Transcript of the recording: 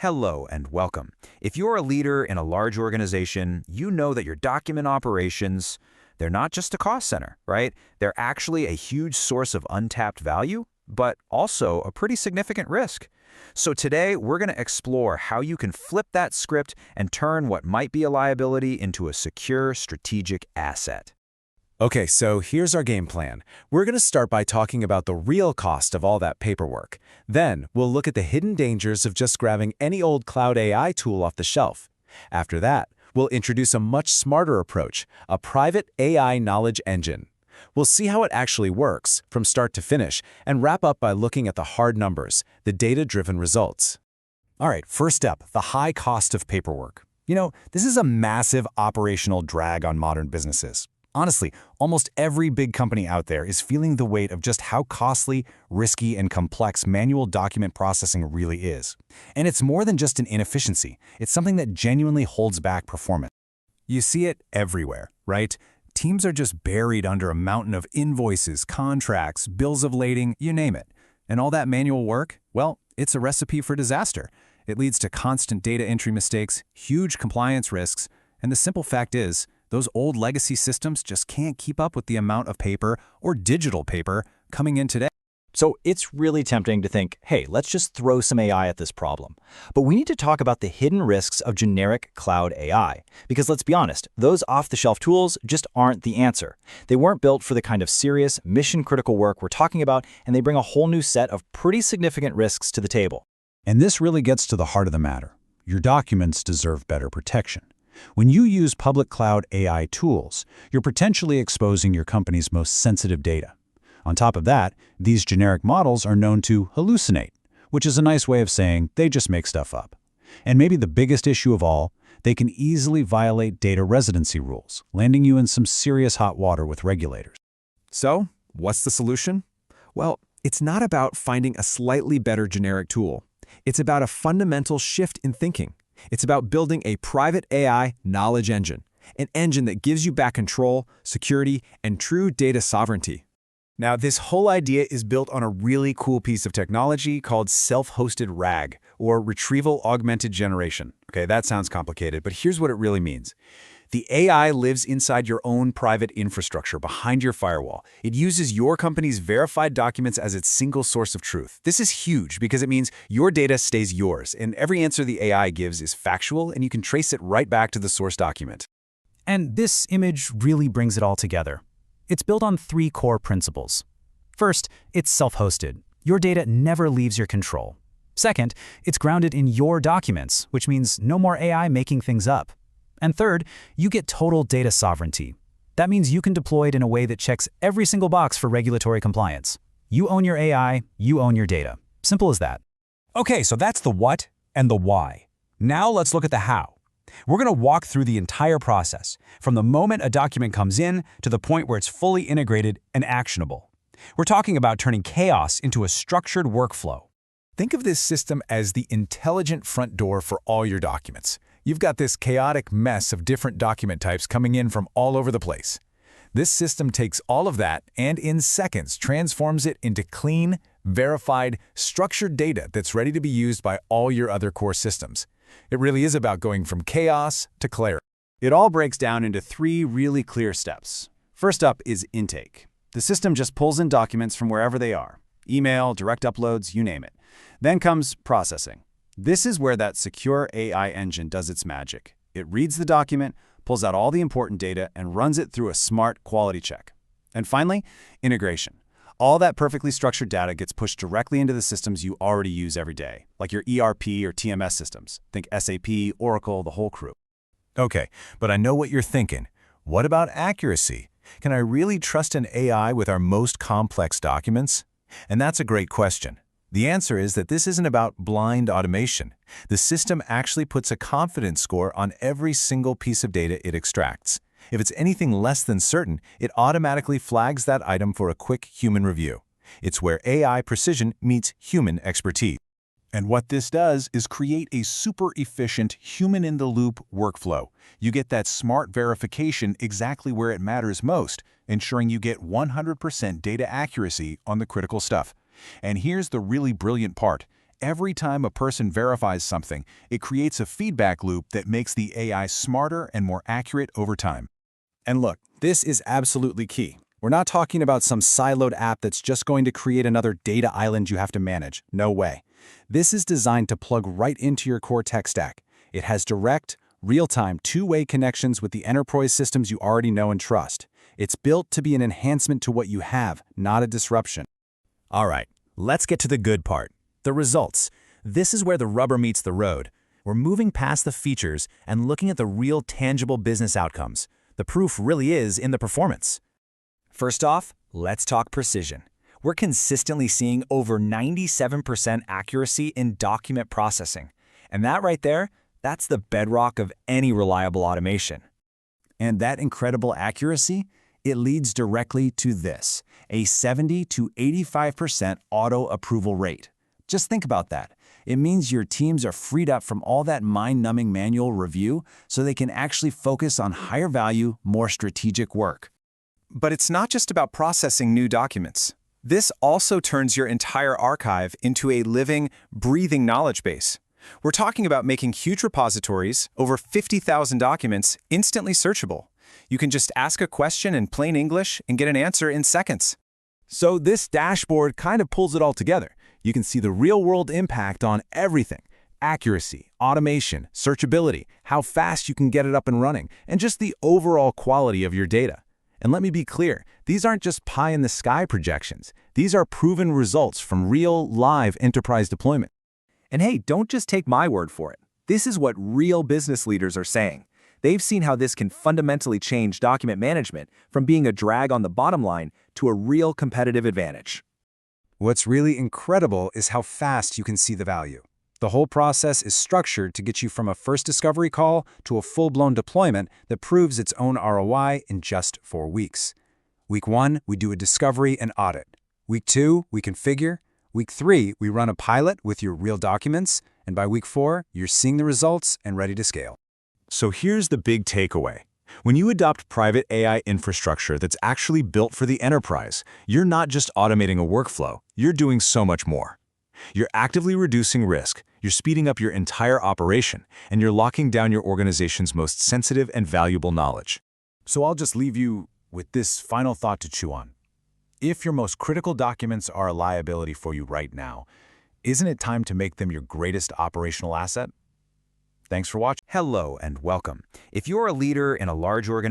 Hello and welcome. If you're a leader in a large organization, you know that your document operations, they're not just a cost center, right? They're actually a huge source of untapped value, but also a pretty significant risk. So today, we're going to explore how you can flip that script and turn what might be a liability into a secure strategic asset. Okay, so here's our game plan. We're going to start by talking about the real cost of all that paperwork. Then, we'll look at the hidden dangers of just grabbing any old cloud AI tool off the shelf. After that, we'll introduce a much smarter approach, a private AI knowledge engine. We'll see how it actually works, from start to finish, and wrap up by looking at the hard numbers, the data-driven results. All right, first up, the high cost of paperwork. This is a massive operational drag on modern businesses. Honestly, almost every big company out there is feeling the weight of just how costly, risky, and complex manual document processing really is. And it's more than just an inefficiency. It's something that genuinely holds back performance. You see it everywhere, right? Teams are just buried under a mountain of invoices, contracts, bills of lading, you name it. And all that manual work, well, it's a recipe for disaster. It leads to constant data entry mistakes, huge compliance risks, and the simple fact is, those old legacy systems just can't keep up with the amount of paper or digital paper coming in today. So it's really tempting to think, hey, let's just throw some AI at this problem. But we need to talk about the hidden risks of generic cloud AI. Because let's be honest, those off-the-shelf tools just aren't the answer. They weren't built for the kind of serious, mission-critical work we're talking about, and they bring a whole new set of pretty significant risks to the table. And this really gets to the heart of the matter. Your documents deserve better protection. When you use public cloud AI tools, you're potentially exposing your company's most sensitive data. On top of that, these generic models are known to hallucinate, which is a nice way of saying they just make stuff up. And maybe the biggest issue of all, they can easily violate data residency rules, landing you in some serious hot water with regulators. So, what's the solution? Well, it's not about finding a slightly better generic tool. It's about a fundamental shift in thinking. It's about building a private AI knowledge engine, an engine that gives you back control, security, and true data sovereignty. Now, this whole idea is built on a really cool piece of technology called self-hosted RAG, or Retrieval Augmented Generation. Okay, that sounds complicated, but here's what it really means. The AI lives inside your own private infrastructure behind your firewall. It uses your company's verified documents as its single source of truth. This is huge because it means your data stays yours, and every answer the AI gives is factual, and you can trace it right back to the source document. And this image really brings it all together. It's built on three core principles. First, it's self-hosted. Your data never leaves your control. Second, it's grounded in your documents, which means no more AI making things up. And third, you get total data sovereignty. That means you can deploy it in a way that checks every single box for regulatory compliance. You own your AI, you own your data. Simple as that. Okay, so that's the what and the why. Now let's look at the how. We're going to walk through the entire process, from the moment a document comes in to the point where it's fully integrated and actionable. We're talking about turning chaos into a structured workflow. Think of this system as the intelligent front door for all your documents. You've got this chaotic mess of different document types coming in from all over the place. This system takes all of that and in seconds transforms it into clean, verified, structured data that's ready to be used by all your other core systems. It really is about going from chaos to clarity. It all breaks down into three really clear steps. First up is intake. The system just pulls in documents from wherever they are. Email, direct uploads, you name it. Then comes processing. This is where that secure AI engine does its magic. It reads the document, pulls out all the important data, and runs it through a smart quality check. And finally, integration. All that perfectly structured data gets pushed directly into the systems you already use every day, like your ERP or TMS systems. Think SAP, Oracle, the whole crew. Okay, but I know what you're thinking. What about accuracy? Can I really trust an AI with our most complex documents? And that's a great question. The answer is that this isn't about blind automation. The system actually puts a confidence score on every single piece of data it extracts. If it's anything less than certain, it automatically flags that item for a quick human review. It's where AI precision meets human expertise. And what this does is create a super efficient human-in-the-loop workflow. You get that smart verification exactly where it matters most, ensuring you get 100% data accuracy on the critical stuff. And here's the really brilliant part. Every time a person verifies something, it creates a feedback loop that makes the AI smarter and more accurate over time. And look, this is absolutely key. We're not talking about some siloed app that's just going to create another data island you have to manage. No way. This is designed to plug right into your core tech stack. It has direct, real-time, two-way connections with the enterprise systems you already know and trust. It's built to be an enhancement to what you have, not a disruption. All right, let's get to the good part. The results. This is where the rubber meets the road. We're moving past the features and looking at the real tangible business outcomes. The proof really is in the performance. First off, let's talk precision. We're consistently seeing over 97% accuracy in document processing. And that right there, that's the bedrock of any reliable automation. And that incredible accuracy, it leads directly to this, a 70 to 85% auto approval rate. Just think about that. It means your teams are freed up from all that mind-numbing manual review so they can actually focus on higher value, more strategic work. But it's not just about processing new documents. This also turns your entire archive into a living, breathing knowledge base. We're talking about making huge repositories, over 50,000 documents, instantly searchable. You can just ask a question in plain English and get an answer in seconds. So this dashboard kind of pulls it all together. You can see the real-world impact on everything: accuracy, automation, searchability, how fast you can get it up and running, and just the overall quality of your data. And let me be clear, these aren't just pie-in-the-sky projections. These are proven results from real, live enterprise deployment. And hey, don't just take my word for it. This is what real business leaders are saying. They've seen how this can fundamentally change document management from being a drag on the bottom line to a real competitive advantage. What's really incredible is how fast you can see the value. The whole process is structured to get you from a first discovery call to a full-blown deployment that proves its own ROI in just 4 weeks. Week 1, we do a discovery and audit. Week 2, we configure. Week 3, we run a pilot with your real documents. And by week 4, you're seeing the results and ready to scale. So here's the big takeaway. When you adopt private AI infrastructure that's actually built for the enterprise, you're not just automating a workflow, you're doing so much more. You're actively reducing risk, you're speeding up your entire operation, and you're locking down your organization's most sensitive and valuable knowledge. So I'll just leave you with this final thought to chew on. If your most critical documents are a liability for you right now, isn't it time to make them your greatest operational asset? Thanks for watching. Hello and welcome. If you're a leader in a large organization,